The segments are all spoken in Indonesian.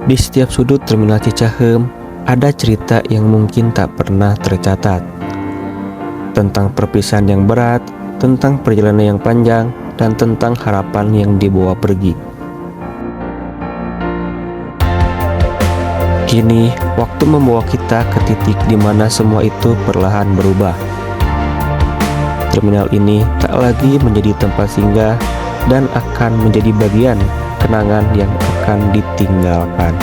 Di setiap sudut terminal Cicahem ada cerita yang mungkin tak pernah tercatat. Tentang perpisahan yang berat, tentang perjalanan yang panjang, dan tentang harapan yang dibawa pergi. Kini, waktu membawa kita ke titik di mana semua itu perlahan berubah. Terminal ini tak lagi menjadi tempat singgah dan akan menjadi bagian kenangan yang akan ditinggalkan.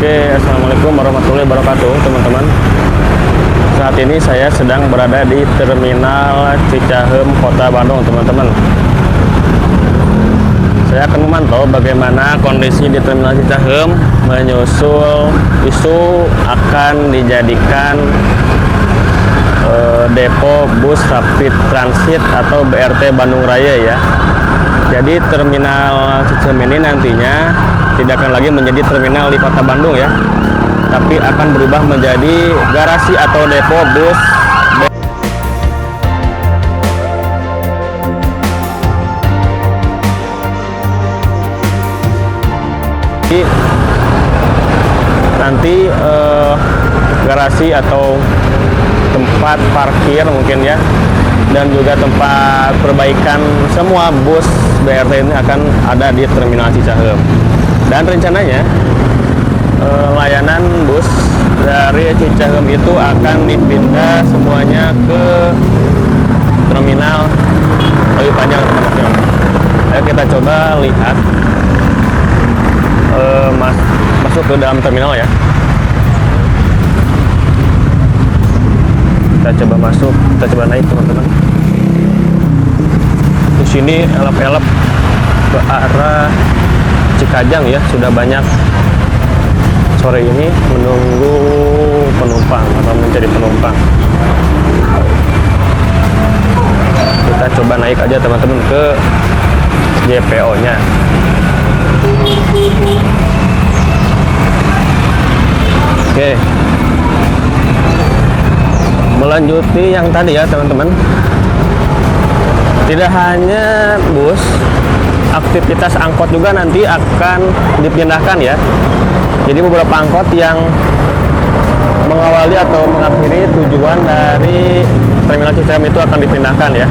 Oke, assalamualaikum warahmatullahi wabarakatuh, teman-teman. Saat ini saya sedang berada di Terminal Cicahem, Kota Bandung, teman-teman. Saya akan memantau bagaimana kondisi di Terminal Cicahem menyusul isu akan dijadikan depo bus rapid transit atau BRT Bandung Raya ya. Jadi Terminal Cicahem ini nantinya tidak akan lagi menjadi terminal di Kota Bandung ya, tapi akan berubah menjadi garasi atau depo bus. Nanti garasi atau tempat parkir mungkin ya, dan juga tempat perbaikan semua bus BRT ini akan ada di Terminal Cicahem. Dan rencananya layanan bus dari Cicahem itu akan dipindah semuanya ke Terminal Lewi Panjang, teman-teman. Kita coba lihat masuk ke dalam terminal ya. Kita coba masuk, kita coba naik, teman-teman. Di sini elep-elep ke arah Cikajang ya, sudah banyak sore ini menunggu penumpang atau mencari penumpang. Kita coba naik aja, teman-teman, ke JPO-nya. Oke. Melanjuti yang tadi ya, teman-teman. Tidak hanya bus, aktivitas angkot juga nanti akan dipindahkan ya. Jadi beberapa angkot yang mengawali atau mengakhiri tujuan dari Terminal Cicahem itu akan dipindahkan ya.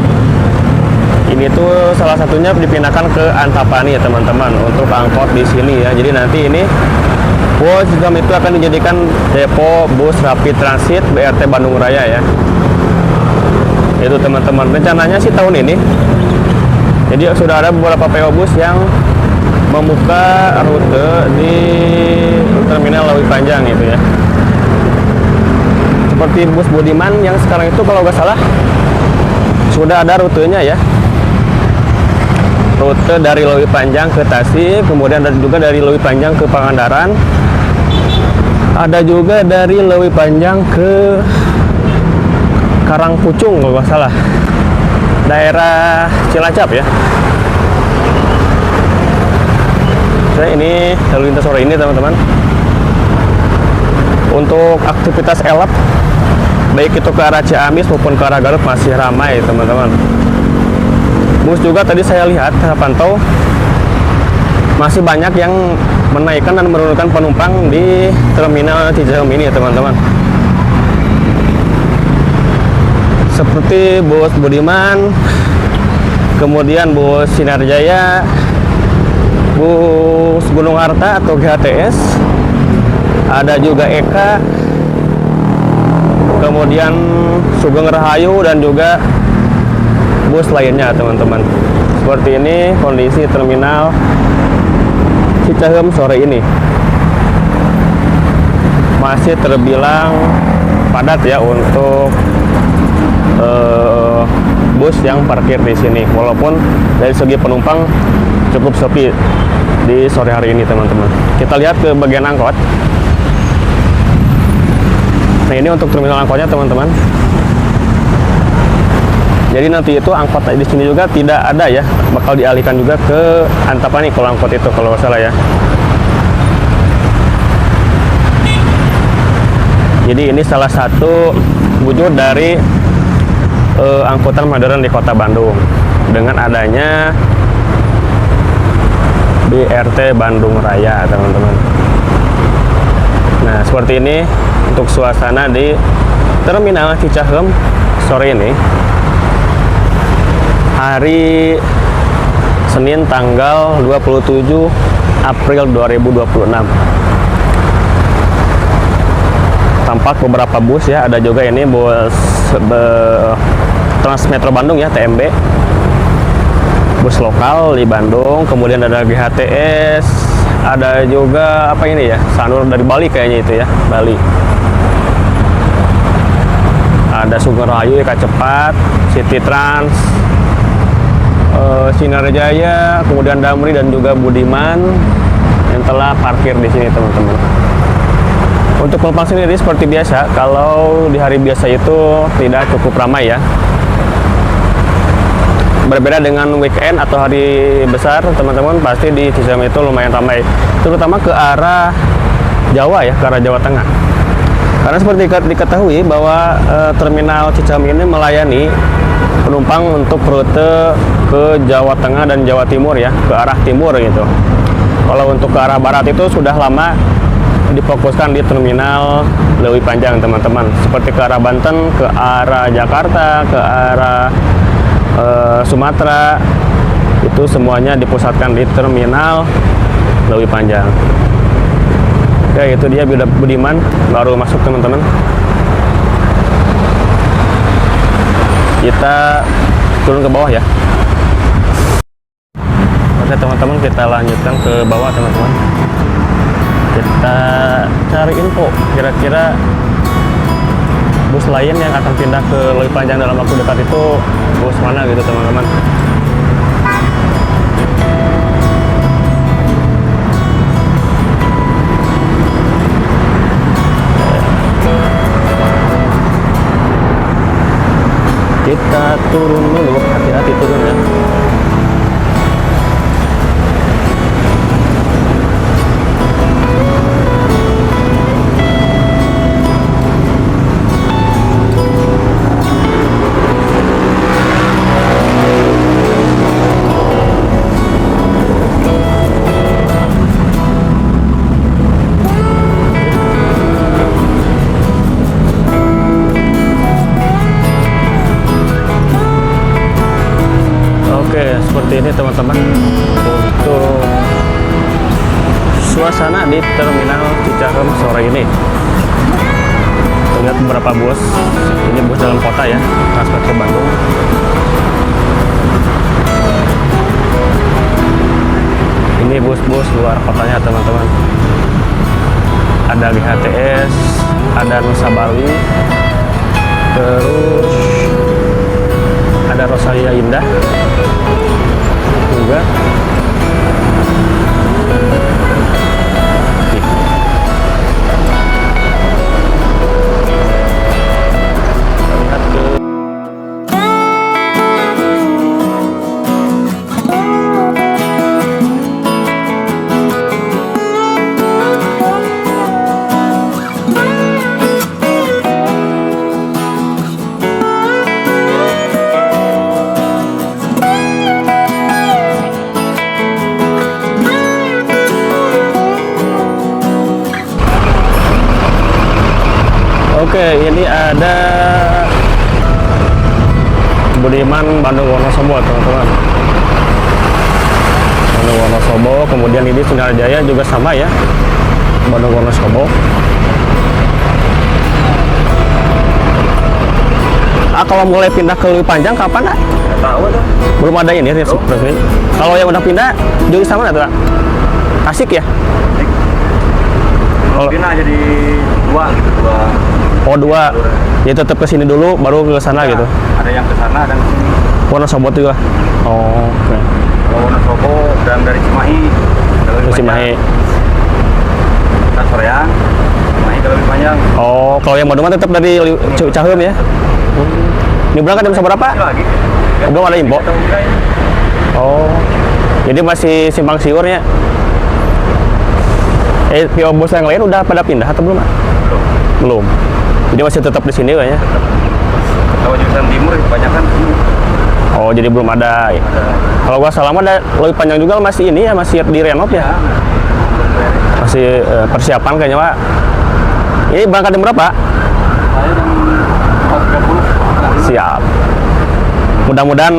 Ini tuh salah satunya dipindahkan ke Antapani ya, teman-teman, untuk angkot di sini ya. Jadi nanti ini bus Cicahem itu akan dijadikan depo bus rapid transit BRT Bandung Raya ya. Itu, teman-teman, rencananya sih tahun ini. Jadi sudah ada beberapa PO bus yang membuka rute di Terminal Lewi Panjang itu ya. Seperti bus Budiman yang sekarang itu kalau nggak salah sudah ada rutenya ya. Rute dari Lewi Panjang ke Tasik, kemudian ada juga dari Lewi Panjang ke Pangandaran. Ada juga dari Lewi Panjang ke Karangpucung kalau nggak salah, daerah Cilacap ya. Nah, ini lalu lintas sore ini, teman-teman. Untuk aktivitas elep baik itu ke arah Ciamis maupun ke arah Garut masih ramai, teman-teman. Bus juga tadi saya lihat, saya pantau masih banyak yang menaikkan dan menurunkan penumpang di Terminal Cicahem ini ya, teman-teman. Seperti bus Budiman, kemudian bus Sinar Jaya, bus Gunung Harta atau GHTS, ada juga Eka, kemudian Sugeng Rahayu, dan juga bus lainnya, teman-teman. Seperti ini kondisi Terminal Cicahem sore ini. Masih terbilang padat ya untuk bus yang parkir di sini, walaupun dari segi penumpang cukup sepi di sore hari ini, teman-teman. Kita lihat ke bagian angkot. Nah, ini untuk terminal angkotnya teman-teman. Jadi nanti itu angkot di sini juga tidak ada ya, bakal dialihkan juga ke Antapani kalau angkot itu kalau nggak salah ya. Jadi ini salah satu wujud dari angkutan modern di Kota Bandung dengan adanya BRT Bandung Raya, teman-teman. Nah, seperti ini untuk suasana di Terminal Cicaheum sore ini. Hari Senin tanggal 27 April 2026. Tampak beberapa bus ya, ada juga ini bus Transmetro Bandung ya, TMB. Bus lokal di Bandung, kemudian ada GHTS, ada juga apa ini ya, Sanur dari Bali kayaknya itu ya, Bali. Ada Sugeng Rahayu, Eka Cepat, City Trans, Sinar Jaya, kemudian Damri dan juga Budiman yang telah parkir di sini, teman-teman. Untuk penumpang sendiri seperti biasa, kalau di hari biasa itu tidak cukup ramai ya. Berbeda dengan weekend atau hari besar, teman-teman, pasti di Cicaheum itu lumayan ramai, terutama ke arah Jawa ya, ke arah Jawa Tengah. Karena seperti diketahui bahwa terminal Cicaheum ini melayani penumpang untuk rute ke Jawa Tengah dan Jawa Timur ya, ke arah timur gitu. Kalau untuk ke arah barat itu sudah lama difokuskan di terminal Leuwi Panjang, teman-teman. Seperti ke arah Banten, ke arah Jakarta, ke arah Sumatera, itu semuanya dipusatkan di terminal Leuwi Panjang. Oke, itu dia Budiman baru masuk, teman-teman. Kita turun ke bawah ya. Oke, teman-teman, kita lanjutkan ke bawah, teman-teman. Kita cari info kira-kira bus lain yang akan pindah ke Leuwi Panjang dalam waktu dekat itu bus mana gitu, teman-teman. Kita turun dulu, hati-hati turun ya. Seperti ini, teman-teman, untuk suasana di terminal Cicaheum sore ini. Lihat beberapa bus, ini bus dalam kota ya, Transmetro Bandung. Ini bus-bus luar kotanya, teman-teman. Ada GHTS, ada Nusa Bali, terus ada Rosalia Indah juga. Lihat ke Oke, ini ada Budiman Bandung Wonosobo, teman-teman. Bandung Wonosobo, kemudian ini Sinar Jaya juga sama ya, Bandung Wonosobo. Kalau mulai pindah ke Leuwi Panjang kapan, Nak? Tahu tuh. Belum ada ini resmi. Kalau yang udah pindah jurusan mana tuh, Nak? Asik ya? Kalau pindah jadi dua gitu, dua. Oh, dua. Ya tetap ke sini dulu baru ke sana Ya, gitu. ada yang ke sana dan ke sini. Wonosobo juga. Oh, oke. Kalau Wonosobo dan dari Cimahi. Ke Cimahi. Dan sorean. Cimahi kalau lebih panjang. Oh, kalau yang Bandung mah tetap dari Caheum ya. Ini berangkat jam berapa? Ini lagi. Belum ada info. Atau enggak ini? Oh, jadi masih simpang siur ya. PO Bos yang lain udah pada pindah atau belum? Belum. Belum. Jadi masih tetap di sini kayaknya. Kalau jurusan timur kebanyakan sini. Oh, jadi belum ada. Ada. Kalau gua salah mah ada lebih panjang juga masih ini ya, masih direnov ya. Masih persiapan kayaknya, Pak. Ini berangkat jam berapa? Saya jam 4.30. Siap. Mudah-mudahan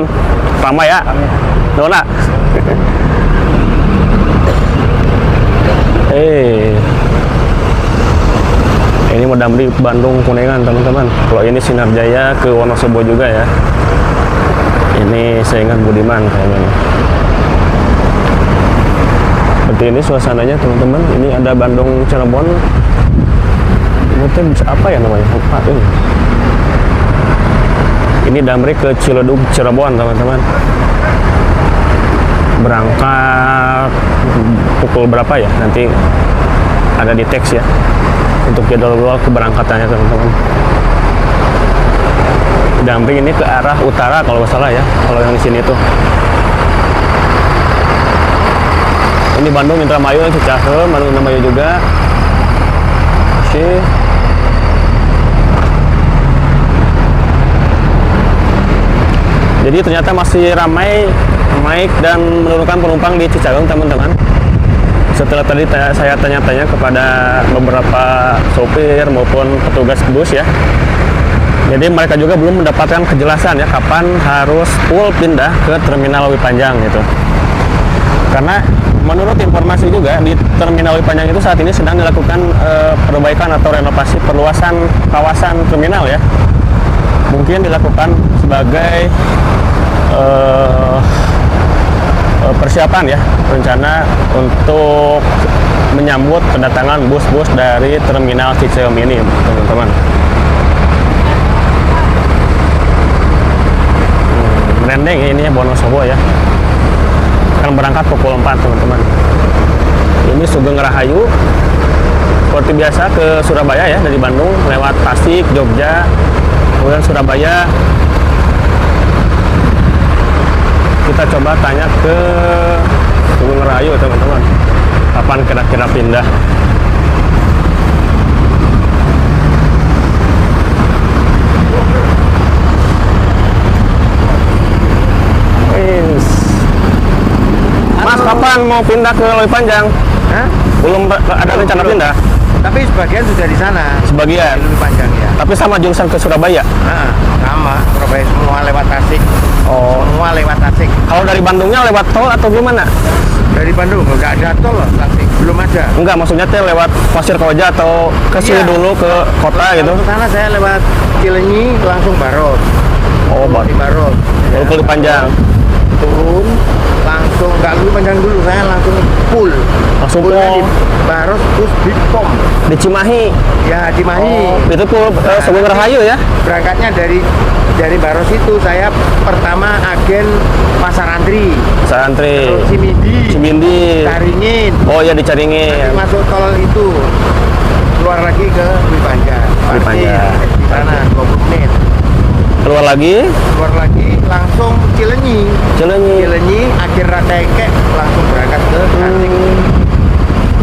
ramai ya. Nona. Ini mau Damri Bandung Kuningan teman-teman. Kalau ini Sinar Jaya ke Wonosobo juga ya. Ini Saingan Budiman kayaknya. Seperti ini suasananya teman-teman. Ini ada Bandung Cirebon. Ini tuh bisa apa ya namanya? Lupa ini. Ini Damri ke Ciledug Cirebon teman-teman. Berangkat pukul berapa ya? Nanti ada di teks ya. Untuk jadwal keberangkatannya teman-teman. Damri ini ke arah utara kalau nggak salah ya. Kalau yang di sini tuh. Ini Bandung Indramayu, Cicahem, Bandung Indramayu juga. Oke. Jadi ternyata masih ramai naik dan menurunkan penumpang di Cicahem teman-teman. Setelah tadi saya tanya-tanya kepada beberapa sopir maupun petugas bus ya. Jadi mereka juga belum mendapatkan kejelasan ya kapan harus full pindah ke terminal Lewi Panjang gitu. Karena menurut informasi juga di terminal Lewi Panjang itu saat ini sedang dilakukan perbaikan atau renovasi perluasan kawasan terminal ya. Mungkin dilakukan sebagai persiapan ya, rencana untuk menyambut kedatangan bus-bus dari terminal Cicahem ini teman-teman. Branding ini Wonosobo ya, akan berangkat pukul 4 teman-teman. Ini Sugeng Rahayu seperti biasa ke Surabaya ya, dari Bandung lewat Tasik, Jogja, kemudian Surabaya. Kita coba tanya ke Sugeng Rahayu teman-teman, kapan kira-kira pindah. Mas, kapan mau pindah ke Lewi Panjang? Hah? Belum ada rencana Belum. pindah? Tapi sebagian sudah di sana. Sebagian. Lebih panjang ya. Tapi sama jurusan ke Surabaya? Nah, sama. Surabaya semua lewat Tasik. Oh. Semua lewat Tasik. Kalau dari Bandungnya lewat tol atau gimana? Dari Bandung nggak ada tol loh, Tasik. Belum ada. Enggak, maksudnya teh lewat Pasir Koja atau ke sini Iya. dulu ke kota gitu? Kalau ke sana saya lewat Cilenyi langsung Barot. Oh, Di Barot. Lalu Lewi Panjang. Turun langsung nggak Lewi Panjang dulu, saya langsung full. Langsung Fullnya full. di Barot terus di Pom. Di Cimahi. Ya di Mahi. Oh, itu tuh Sugeng Rahayu ya? Berangkatnya dari Baros itu saya pertama agen Pasar Antri, Santri. terus Cimindi, Cimindi. Caringin, Oh iya di Caringin. masuk tol itu keluar lagi ke Lewi Panjang, Lewi Panjang. di sana 20 menit, Keluar lagi keluar lagi langsung Cilenyi, Cileunyi. akhir Rateke langsung berangkat ke Tasik,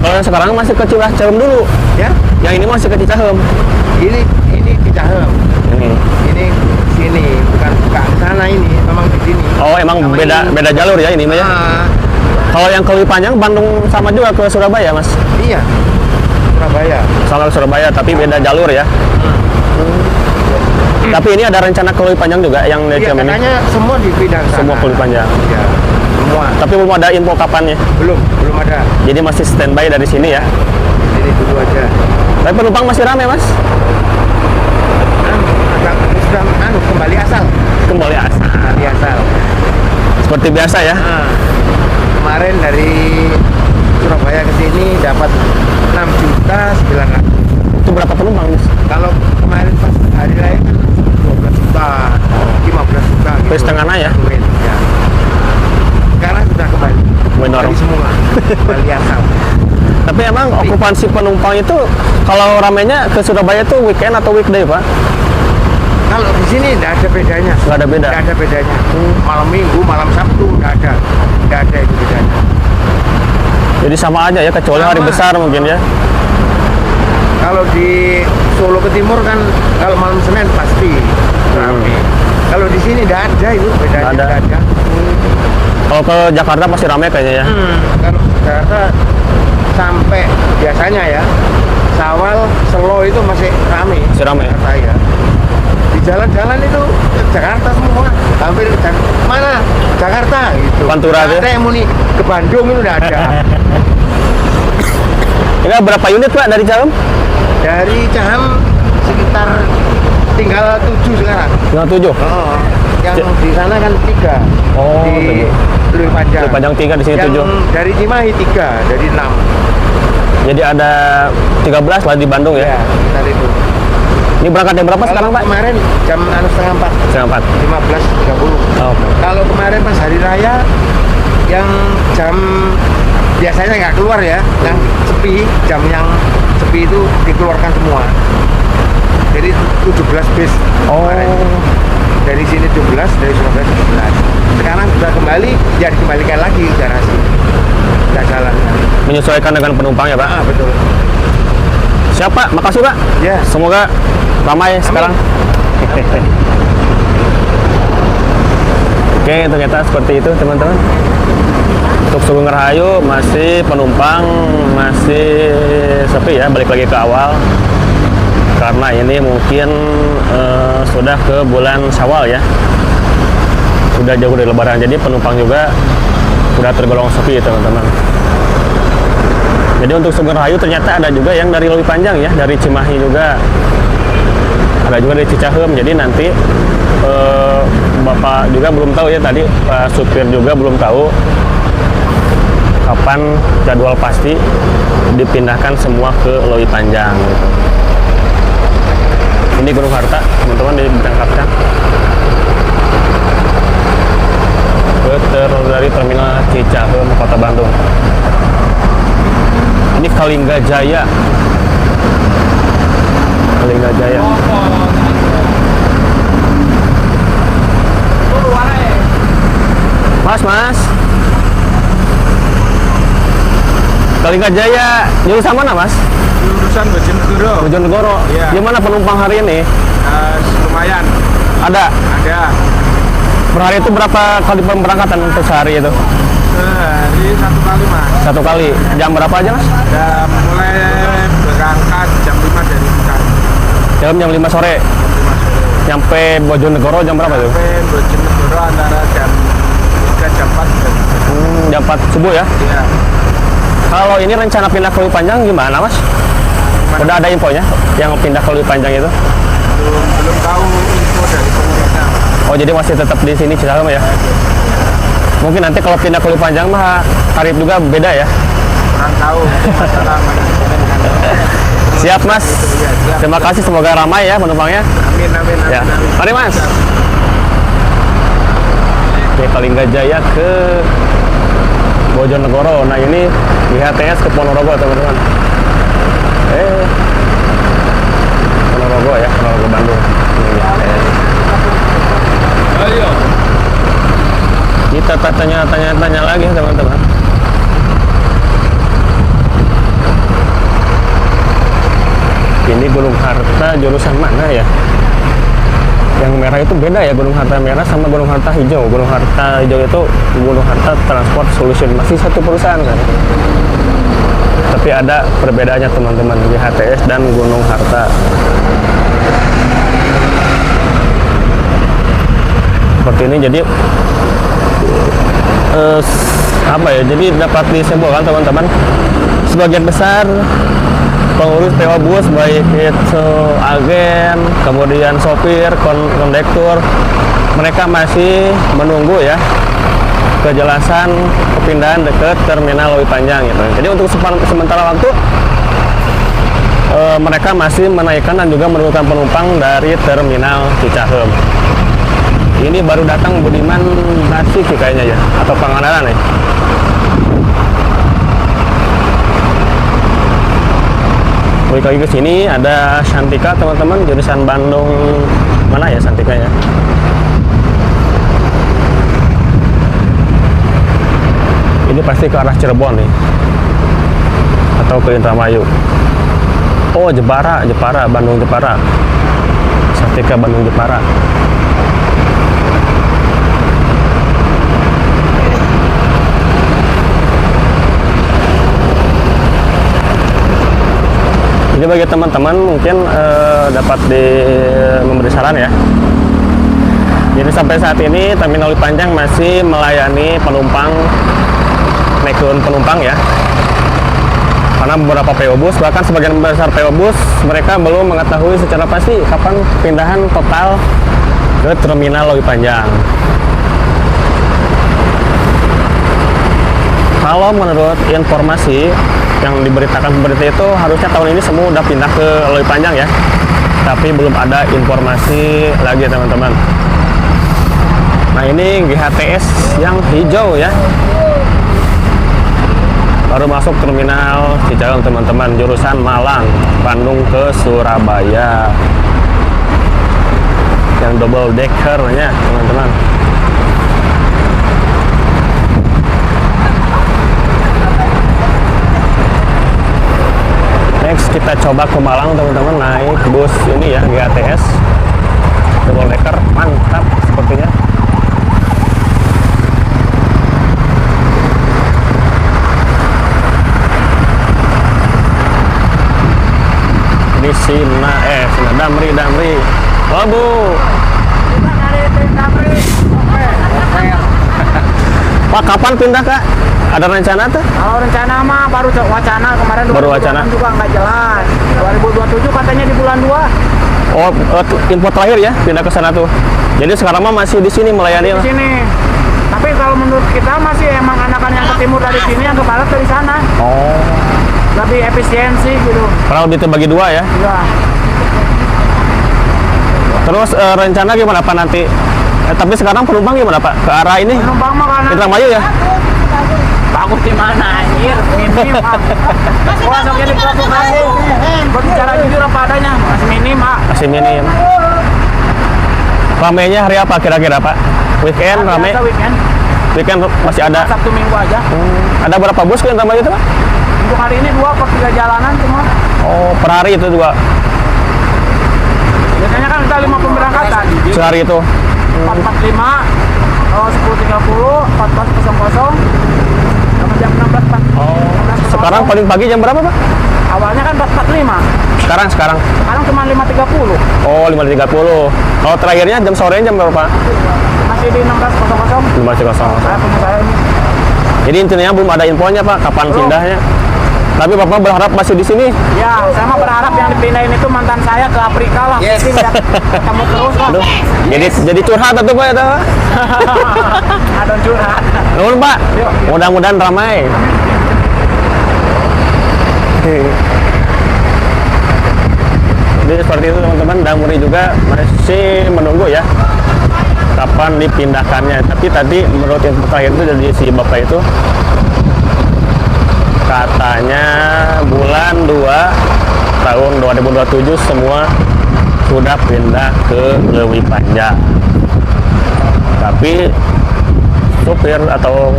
Kalau yang sekarang masih ke Cicahem dulu. ya Yang ini masih ke Cicahem. ini di Cahem, Ini. ini sini bukan ke sana, ini memang di sini. Oh, emang Sama beda ini. beda jalur ya ini mah ya. Ah, Kalau yang ke Lewi Panjang Bandung sama juga ke Surabaya, Mas. iya Surabaya. Sama ke Surabaya tapi beda jalur ya. Tapi ini ada rencana ke Lewi Panjang juga yang dari Iya, Ciamis ini. katanya semua dipindah ke sana. Semua ke Lewi Panjang. Ya, semua. Tapi belum ada info kapannya. Belum ada. Jadi masih standby dari sini ya. Ini dulu aja. Tapi penumpang masih ramai, Mas. Agak sudah kembali asal. Kembali asal. Kembali asal. Seperti biasa ya. Nah, kemarin dari Surabaya ke sini dapat 6.900.000. Itu berapa penumpang, Mas? Kalau kemarin pas hari raya kan 12 juta, 15 juta gitu. Terus setengahnya ya? Duit, ya. Sekarang sudah kembali. Kembali normal. Kembali semua. Kembali asal. Tapi Tapi emang okupansi penumpang itu kalau ramainya ke Surabaya itu weekend atau weekday, Pak? Kalau di sini nggak ada bedanya. Nggak ada beda? Nggak ada bedanya. Malam Minggu, malam Sabtu nggak ada itu bedanya. Jadi sama aja ya, kecuali hari Sama. besar mungkin ya. Kalau di Solo ke timur kan, kalau malam Senin pasti ramai. Kalau di sini nggak ada itu bedanya. Nggak ada. Nggak ada. Kalau ke Jakarta pasti ramai kayaknya ya. Kalau Jakarta sampai biasanya ya, Sawal, Selo itu masih ramai. Masih ramai. Jakarta ya. Di jalan-jalan itu Jakarta semua, hampir mana Jakarta gitu. Pantura Nggak tuh. ada yang muni ke Bandung itu nggak ada. Ini berapa unit, Pak, dari Cahem? Dari Caham sekitar tinggal 7 sekarang. Tinggal 7. Oh, yang Cek. di sana kan 3. Oh, Di 7. Lui Panjang. Lui Panjang 3, di sini Yang 7. dari Cimahi 3, dari 6. Jadi ada 13 lah di Bandung ya. Ya, sekitar itu. Ini berangkat jam berapa sekarang, Pak? Kemarin jam 3:30, Jam 4. 15.30. Oh, oke. Kalau kemarin pas hari raya yang jam biasanya nggak keluar ya, yang sepi, jam yang sepi itu dikeluarkan semua. Jadi 17 bis kemarin. Dari sini 17, dari Surabaya 17. Sekarang sudah kembali, ya dikembalikan lagi ke garasi. Nggak jalan. Menyesuaikan dengan penumpang ya, Pak. Ah, betul. Siap, Pak. Makasih, Pak. Ya. Semoga ramai sekarang. Oke, ternyata seperti itu, teman-teman. Untuk Sugeng Rahayu masih penumpang masih sepi ya, balik lagi ke awal. Karena ini mungkin sudah ke bulan Syawal ya. Sudah jauh dari Lebaran, jadi penumpang juga sudah tergolong sepi, teman-teman. Jadi untuk Sugeng Rahayu ternyata ada juga yang dari Lui Panjang ya, dari Cimahi juga. Ada juga dari Cicahem. Jadi nanti Bapak juga belum tahu ya, tadi Pak supir juga belum tahu kapan jadwal pasti dipindahkan semua ke Lui Panjang gitu. Ini Gunung Harta, teman-teman, diberangkatkan dari terminal Cicahem, Kota Bandung. Ini Kalingga Jaya. Kalingga Jaya. Mas. Kalingga Jaya jurusan mana, Mas? Jurusan Bojonegoro. Bojonegoro. Iya. Gimana penumpang hari ini? Lumayan. Ada. Ada. Per hari itu berapa kali pemberangkatan untuk sehari itu? Sehari 1 kali, Mas. 1 kali. Jam berapa aja, Mas? Dan mulai berangkat jam 5 dari Bekasi. Jam 5 sore. Nyampe Bojonegoro jam berapa tuh? Sampai Bojonegoro antara jam 3, jam 4. Jam 4 subuh ya. Iya. Kalau ini rencana pindah ke Lui Panjang gimana, Mas? Udah ada infonya yang pindah ke Lui Panjang itu? Belum tahu info dari pemerintah. Oh, jadi masih tetap di sini Cicahem ya? Mungkin nanti kalau pindah ke Lui Panjang mah tarif juga beda ya? Kurang tahu masalah manajemen. Siap, Mas. Iya, siap. Terima kasih, semoga ramai ya penumpangnya. Amin. Ya. Mari, Mas. Oke, Kalingga Jaya ke Bojonegoro. Nah, ini di HTS ke Ponorogo, teman-teman. Ponorogo ya, Ponorogo Bandung. Ini HTS. Ayo. Kita tanya lagi, teman-teman. Ini Gunung Harta jurusan mana ya? Yang merah itu beda ya, Gunung Harta merah sama Gunung Harta hijau. Gunung Harta hijau itu Gunung Harta Transport Solution, masih satu perusahaan kan. Tapi ada perbedaannya, teman-teman, di HTS dan Gunung Harta. Seperti ini, jadi apa ya? Jadi dapat disimpulkan, teman-teman, sebagian besar pengurus PO Bus, baik itu agen, kemudian sopir, kondektur, mereka masih menunggu ya kejelasan kepindahan dekat terminal Lui Panjang gitu. Jadi untuk sementara waktu mereka masih menaikkan dan juga menurunkan penumpang dari terminal Cicahem. Ini baru datang Budiman Basuki kayaknya ya, atau Pangandaran nih. Balik lagi ke sini ada Santika teman-teman, jurusan Bandung mana ya Santika ya? Ini pasti ke arah Cirebon nih, atau ke Indramayu. Oh, Jepara, Bandung Jepara. Santika Bandung Jepara. Jadi bagi teman-teman mungkin dapat memberi saran ya. Jadi sampai saat ini Terminal Lewi Panjang masih melayani penumpang, naik turun penumpang ya. Karena beberapa PO bus, bahkan sebagian besar PO bus, mereka belum mengetahui secara pasti kapan pindahan total ke Terminal Lewi Panjang. Kalau menurut informasi yang diberitakan pemerintah itu harusnya tahun ini semua udah pindah ke Lewi Panjang ya, tapi belum ada informasi lagi teman-teman. Nah ini GHTS yang hijau ya, baru masuk Terminal Cicaheum teman-teman, jurusan Malang, Bandung ke Surabaya, yang double decker nya teman-teman. Next kita coba ke Malang teman-teman, naik bus ini ya, GHTS double decker, mantap sepertinya. Ini Sina Damri. Oh Bu. Pak, kapan pindah Kak? Ada rencana tuh? Kalau rencana mah baru wacana kemarin. Baru wacana juga nggak jelas. 2027 katanya di bulan 2. Oh, info terakhir ya pindah ke sana tuh. Jadi sekarang mah masih di sini melayani. Di sini. Tapi kalau menurut kita masih emang anakan yang ke timur dari sini, yang ke barat dari sana. Oh. Lebih efisiensi gitu. Kalau dibagi dua ya. Iya. Terus rencana gimana Pak nanti? Tapi sekarang penumpang gimana Pak? Ke arah ini? Penumpang mah karena Indramayu ya? bagus di mana anjir? Minim ah. Gua sok jadi provokasi. Berbicara jujur apa adanya, masih minim ah. Masih minim. Ramenya hari apa kira-kira Pak? Weekend rame? Biasa weekend. Weekend masih ada? Sabtu Minggu aja. Ada berapa bus ke Indramayu itu Pak? Untuk hari ini 2 per 3 jalanan cuma. Oh, per hari itu juga? Biasanya kan kita 5 pemberangkatan. Sehari itu? 445, 10.30, 14.00, sama jam 16 Pak. Oh, sekarang paling pagi jam berapa Pak? Awalnya kan 4.45, Sekarang? sekarang cuma 5.30. Oh, 5.30. Kalau terakhirnya jam sore jam berapa Pak? Masih di 16.00. 5.00. Saya punya saya ini. Jadi intinya belum ada infonya Pak, kapan Belum. pindahnya? Tapi Bapak berharap masih di sini? Ya, saya mah berharap yang dipindahin itu mantan saya ke Afrika lah. Yes. Mungkin ya, ketemu terus lah. Aduh, jadi curhat atau Pak itu? Ada curhat. Nuhun Pak, mudah-mudahan ramai. Jadi seperti itu teman-teman, Damri juga masih menunggu ya kapan dipindahkannya. Tapi tadi menurut info terakhir itu dari si Bapak itu katanya bulan 2 tahun 2027 semua sudah pindah ke Lewi Panjang. Tapi supir atau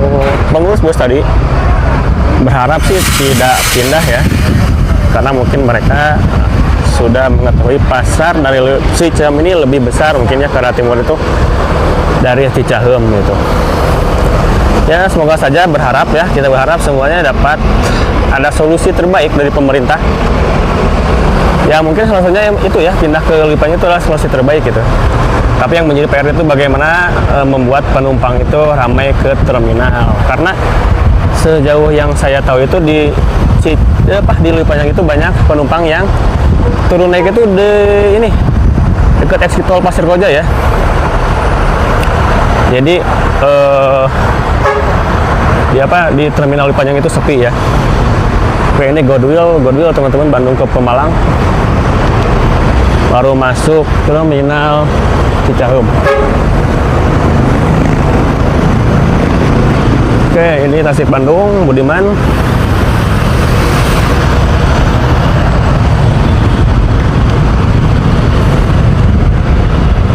pengurus bus tadi berharap sih tidak pindah ya, karena mungkin mereka sudah mengetahui pasar dari Cicaheum ini lebih besar mungkin ya, ke arah timur itu dari Cicaheum gitu. Ya semoga saja, berharap ya, kita berharap semuanya dapat ada solusi terbaik dari pemerintah. Ya mungkin salah satunya itu ya, pindah ke Lewi Panjang itu adalah solusi terbaik gitu. Tapi yang menjadi PR itu bagaimana membuat penumpang itu ramai ke terminal. Karena sejauh yang saya tahu itu di Lewi Panjang itu banyak penumpang yang turun naik itu di ini dekat exit tol Pasir Koja ya. Jadi di terminal Lewi Panjang itu sepi ya. Oke, ini Godwill teman-teman, Bandung ke Pemalang. Baru masuk terminal Cicaheum. Oke, ini Tasik Bandung, Budiman.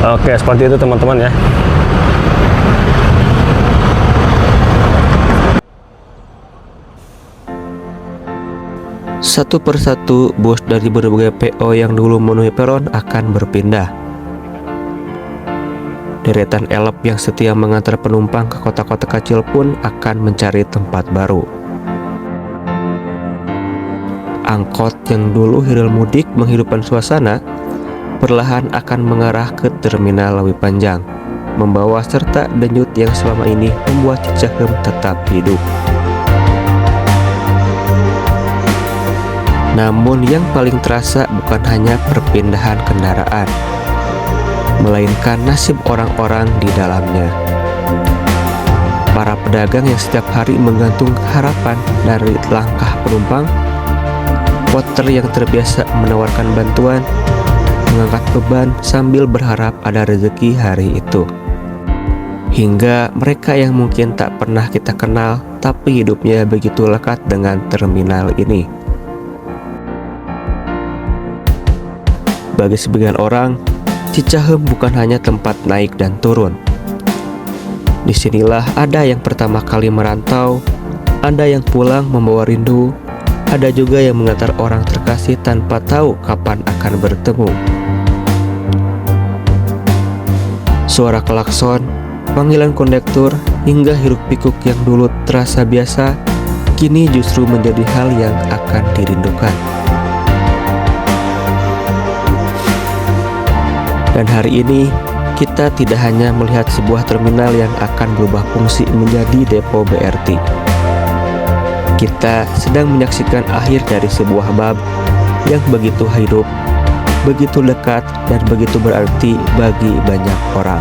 Oke, seperti itu teman-teman ya. Satu persatu bus dari berbagai PO yang dulu memenuhi peron akan berpindah. Deretan elep yang setia mengantar penumpang ke kota-kota kecil pun akan mencari tempat baru. Angkot yang dulu hiril mudik menghidupkan suasana, perlahan akan mengarah ke terminal Lewi Panjang, membawa serta denyut yang selama ini membuat Cicahem tetap hidup. Namun yang paling terasa bukan hanya perpindahan kendaraan, melainkan nasib orang-orang di dalamnya. Para pedagang yang setiap hari menggantung harapan dari langkah penumpang, porter yang terbiasa menawarkan bantuan, mengangkat beban sambil berharap ada rezeki hari itu. Hingga mereka yang mungkin tak pernah kita kenal, tapi hidupnya begitu lekat dengan terminal ini. Bagi sebagian orang, Cicahem bukan hanya tempat naik dan turun. Disinilah ada yang pertama kali merantau, ada yang pulang membawa rindu, ada juga yang mengantar orang terkasih tanpa tahu kapan akan bertemu. Suara klakson, panggilan kondektur, hingga hiruk-pikuk yang dulu terasa biasa, kini justru menjadi hal yang akan dirindukan. Dan hari ini, kita tidak hanya melihat sebuah terminal yang akan berubah fungsi menjadi depo BRT. Kita sedang menyaksikan akhir dari sebuah bab yang begitu hidup, begitu dekat, dan begitu berarti bagi banyak orang.